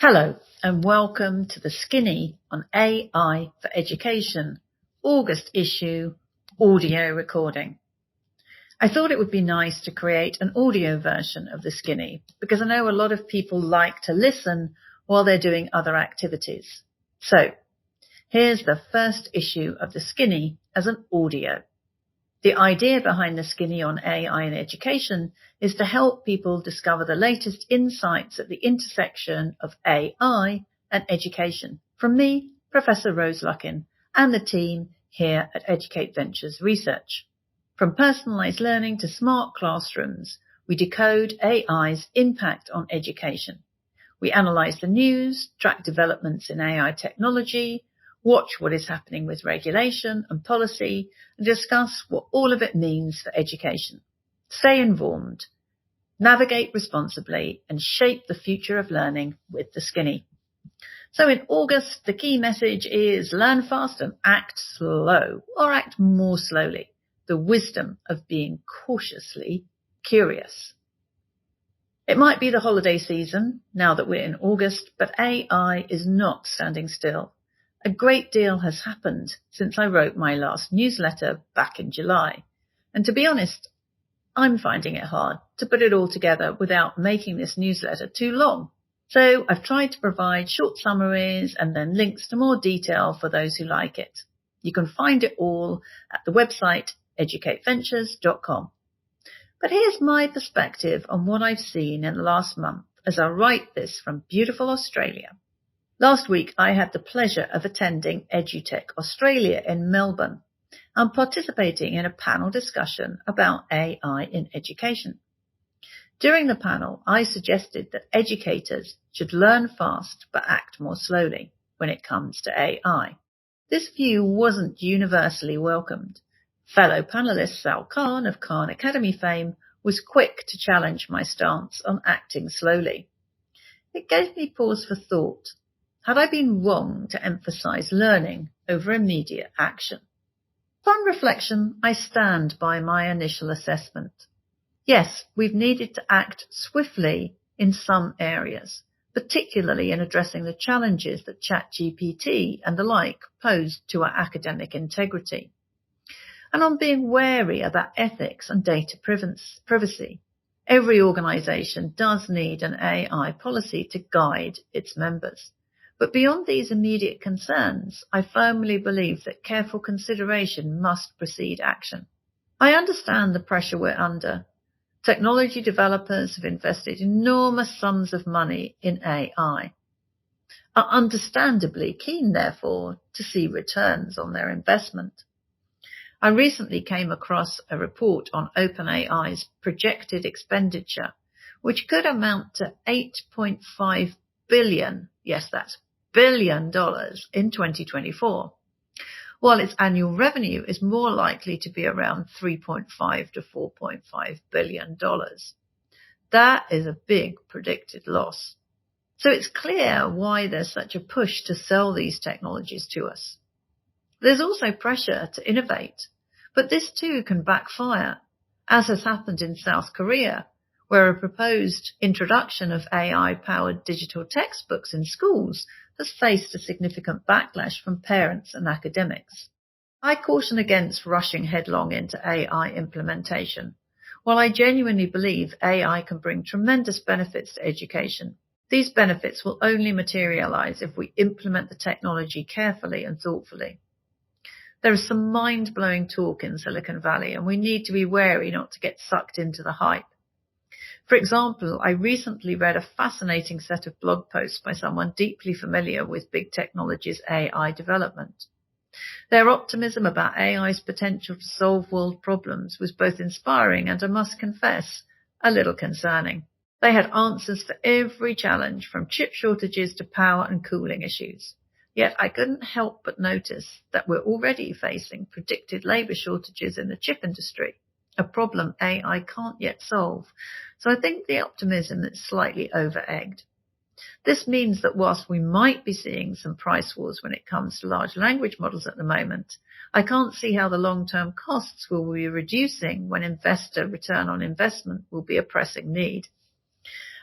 Hello and welcome to the Skinny on AI for Education, August issue, audio recording. I thought it would be nice to create an audio version of the Skinny because I know a lot of people like to listen while they're doing other activities. So here's the first issue of the Skinny as an audio. The idea behind the Skinny on AI in education is to help people discover the latest insights at the intersection of AI and education. From me, Professor Rose Luckin, and the team here at Educate Ventures Research. From personalised learning to smart classrooms, we decode AI's impact on education. We analyse the news, track developments in AI technology, watch what is happening with regulation and policy, and discuss what all of it means for education. Stay informed, navigate responsibly, and shape the future of learning with the Skinny. So in August, the key message is learn fast and act slow, or act more slowly. The wisdom of being cautiously curious. It might be the holiday season now that we're in August, but AI is not standing still. A great deal has happened since I wrote my last newsletter back in July. And to be honest, I'm finding it hard to put it all together without making this newsletter too long. So I've tried to provide short summaries and then links to more detail for those who like it. You can find it all at the website educateventures.com. But here's my perspective on what I've seen in the last month as I write this from beautiful Australia. Last week, I had the pleasure of attending EduTech Australia in Melbourne and participating in a panel discussion about AI in education. During the panel, I suggested that educators should learn fast but act more slowly when it comes to AI. This view wasn't universally welcomed. Fellow panellist Sal Khan of Khan Academy fame was quick to challenge my stance on acting slowly. It gave me pause for thought. Had I been wrong to emphasise learning over immediate action? Upon reflection, I stand by my initial assessment. Yes, we've needed to act swiftly in some areas, particularly in addressing the challenges that ChatGPT and the like posed to our academic integrity, and on being wary about ethics and data privacy. Every organisation does need an AI policy to guide its members. But beyond these immediate concerns, I firmly believe that careful consideration must precede action. I understand the pressure we're under. Technology developers have invested enormous sums of money in AI, are understandably keen, therefore, to see returns on their investment. I recently came across a report on OpenAI's projected expenditure, which could amount to $8.5 billion. Yes, that's $1 billion in 2024, while its annual revenue is more likely to be around $3.5 to $4.5 billion. That is a big predicted loss. So it's clear why there's such a push to sell these technologies to us. There's also pressure to innovate, but this too can backfire, as has happened in South Korea, where a proposed introduction of AI-powered digital textbooks in schools has faced a significant backlash from parents and academics. I caution against rushing headlong into AI implementation. While I genuinely believe AI can bring tremendous benefits to education, these benefits will only materialise if we implement the technology carefully and thoughtfully. There is some mind-blowing talk in Silicon Valley, and we need to be wary not to get sucked into the hype. For example, I recently read a fascinating set of blog posts by someone deeply familiar with big technology's AI development. Their optimism about AI's potential to solve world problems was both inspiring and, I must confess, a little concerning. They had answers for every challenge, from chip shortages to power and cooling issues. Yet I couldn't help but notice that we're already facing predicted labour shortages in the chip industry, a problem AI can't yet solve. So I think the optimism is slightly over-egged. This means that whilst we might be seeing some price wars when it comes to large language models at the moment, I can't see how the long-term costs will be reducing when investor return on investment will be a pressing need.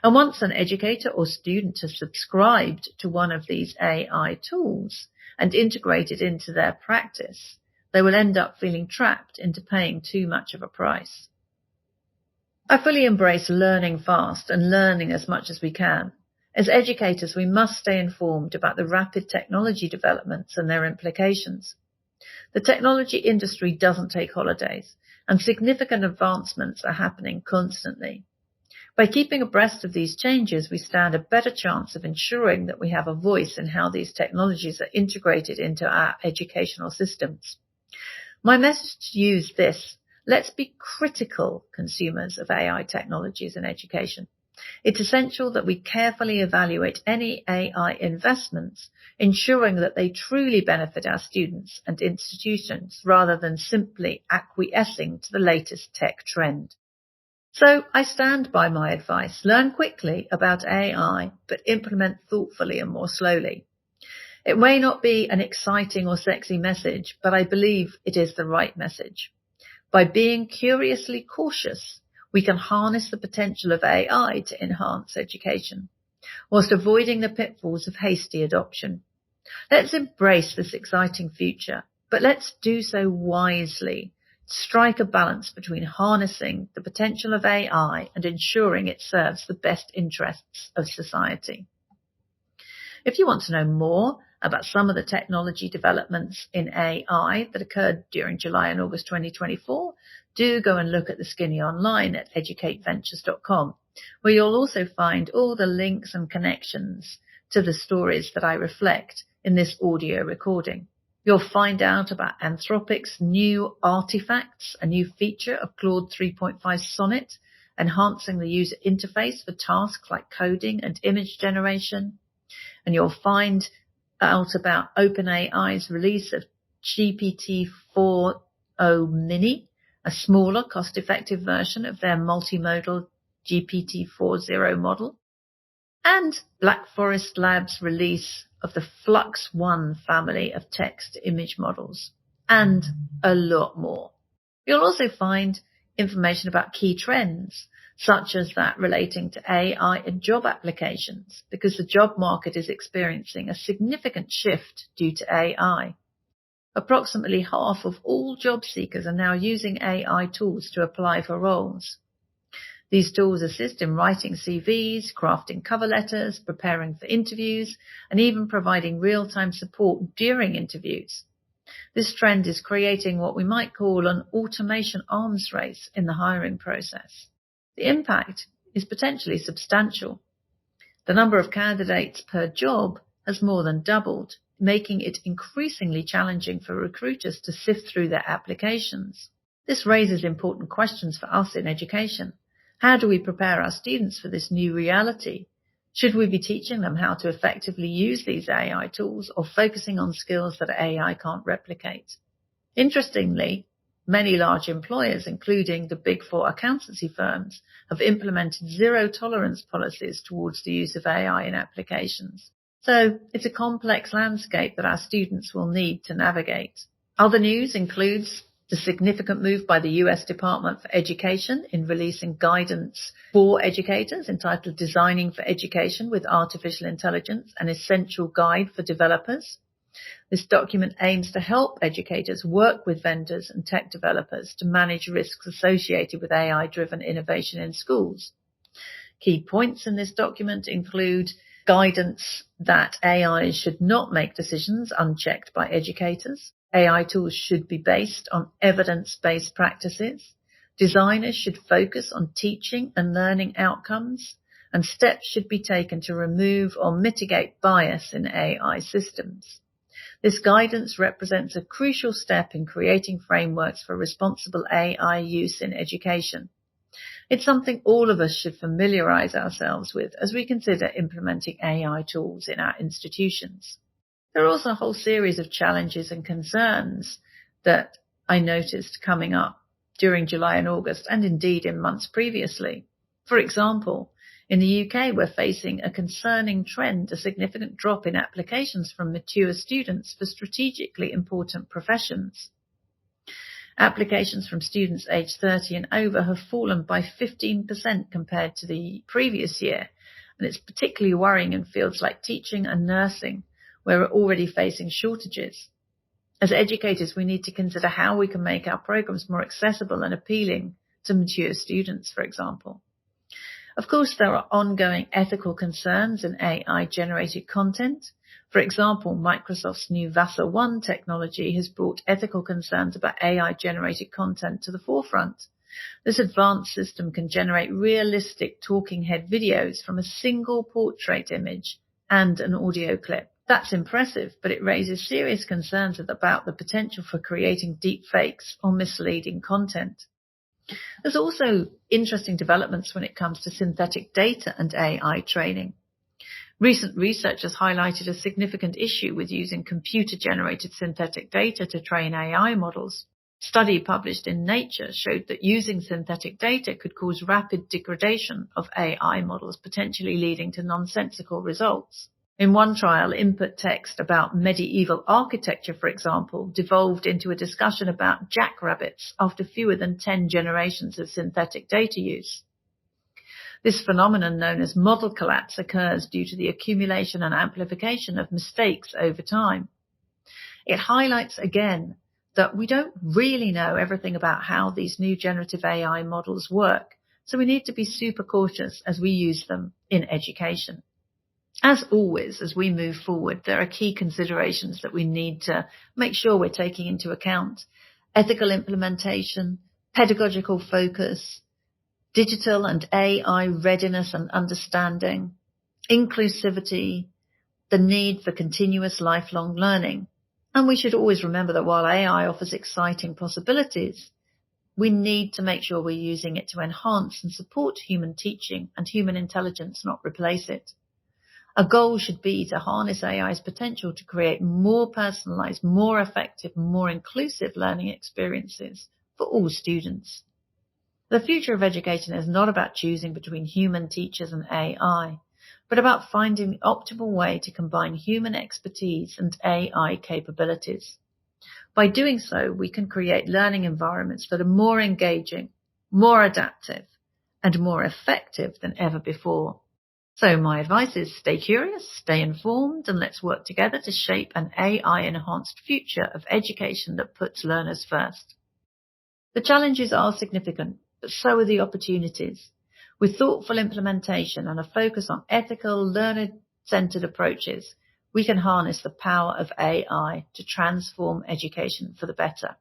And once an educator or student has subscribed to one of these AI tools and integrated into their practice, they will end up feeling trapped into paying too much of a price. I fully embrace learning fast and learning as much as we can. As educators, we must stay informed about the rapid technology developments and their implications. The technology industry doesn't take holidays, and significant advancements are happening constantly. By keeping abreast of these changes, we stand a better chance of ensuring that we have a voice in how these technologies are integrated into our educational systems. My message to you is this: let's be critical consumers of AI technologies in education. It's essential that we carefully evaluate any AI investments, ensuring that they truly benefit our students and institutions rather than simply acquiescing to the latest tech trend. So I stand by my advice. Learn quickly about AI, but implement thoughtfully and more slowly. It may not be an exciting or sexy message, but I believe it is the right message. By being curiously cautious, we can harness the potential of AI to enhance education, whilst avoiding the pitfalls of hasty adoption. Let's embrace this exciting future, but let's do so wisely. Strike a balance between harnessing the potential of AI and ensuring it serves the best interests of society. If you want to know more about some of the technology developments in AI that occurred during July and August 2024, do go and look at the Skinny online at educateventures.com, where you'll also find all the links and connections to the stories that I reflect in this audio recording. You'll find out about Anthropic's new artifacts, a new feature of Claude 3.5 Sonnet, enhancing the user interface for tasks like coding and image generation. And you'll find out about OpenAI's release of GPT-4o Mini, a smaller, cost-effective version of their multimodal GPT-4o model, and Black Forest Labs' release of the Flux One family of text-to-image models, and a lot more. You'll also find information about key trends, such as that relating to AI in job applications, because the job market is experiencing a significant shift due to AI. Approximately half of all job seekers are now using AI tools to apply for roles. These tools assist in writing CVs, crafting cover letters, preparing for interviews, and even providing real-time support during interviews. This trend is creating what we might call an automation arms race in the hiring process. The impact is potentially substantial. The number of candidates per job has more than doubled, making it increasingly challenging for recruiters to sift through their applications. This raises important questions for us in education. How do we prepare our students for this new reality? Should we be teaching them how to effectively use these AI tools or focusing on skills that AI can't replicate? Interestingly, many large employers, including the Big Four accountancy firms, have implemented zero-tolerance policies towards the use of AI in applications. So it's a complex landscape that our students will need to navigate. Other news includes the significant move by the US Department for Education in releasing guidance for educators entitled Designing for Education with Artificial Intelligence, an essential guide for developers. This document aims to help educators work with vendors and tech developers to manage risks associated with AI-driven innovation in schools. Key points in this document include guidance that AI should not make decisions unchecked by educators. AI tools should be based on evidence-based practices. Designers should focus on teaching and learning outcomes, and steps should be taken to remove or mitigate bias in AI systems. This guidance represents a crucial step in creating frameworks for responsible AI use in education. It's something all of us should familiarize ourselves with as we consider implementing AI tools in our institutions. There are also a whole series of challenges and concerns that I noticed coming up during July and August, and indeed in months previously. For example, in the UK, we're facing a concerning trend, a significant drop in applications from mature students for strategically important professions. Applications from students aged 30 and over have fallen by 15% compared to the previous year, and it's particularly worrying in fields like teaching and nursing, where we're already facing shortages. As educators, we need to consider how we can make our programs more accessible and appealing to mature students, for example. Of course, there are ongoing ethical concerns in AI-generated content. For example, Microsoft's new Vassar One technology has brought ethical concerns about AI-generated content to the forefront. This advanced system can generate realistic talking head videos from a single portrait image and an audio clip. That's impressive, but it raises serious concerns about the potential for creating deep fakes or misleading content. There's also interesting developments when it comes to synthetic data and AI training. Recent research has highlighted a significant issue with using computer-generated synthetic data to train AI models. A study published in Nature showed that using synthetic data could cause rapid degradation of AI models, potentially leading to nonsensical results. In one trial, input text about medieval architecture, for example, devolved into a discussion about jackrabbits after fewer than 10 generations of synthetic data use. This phenomenon, known as model collapse, occurs due to the accumulation and amplification of mistakes over time. It highlights again that we don't really know everything about how these new generative AI models work, so we need to be super cautious as we use them in education. As always, as we move forward, there are key considerations that we need to make sure we're taking into account: ethical implementation, pedagogical focus, digital and AI readiness and understanding, inclusivity, the need for continuous lifelong learning. And we should always remember that while AI offers exciting possibilities, we need to make sure we're using it to enhance and support human teaching and human intelligence, not replace it. A goal should be to harness AI's potential to create more personalized, more effective, more inclusive learning experiences for all students. The future of education is not about choosing between human teachers and AI, but about finding the optimal way to combine human expertise and AI capabilities. By doing so, we can create learning environments that are more engaging, more adaptive, and more effective than ever before. So my advice is stay curious, stay informed, and let's work together to shape an AI-enhanced future of education that puts learners first. The challenges are significant, but so are the opportunities. With thoughtful implementation and a focus on ethical, learner-centered approaches, we can harness the power of AI to transform education for the better.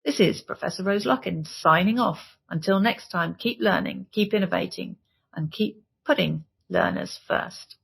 This is Professor Rose Lockin signing off. Until next time, keep learning, keep innovating, and keep putting learners first.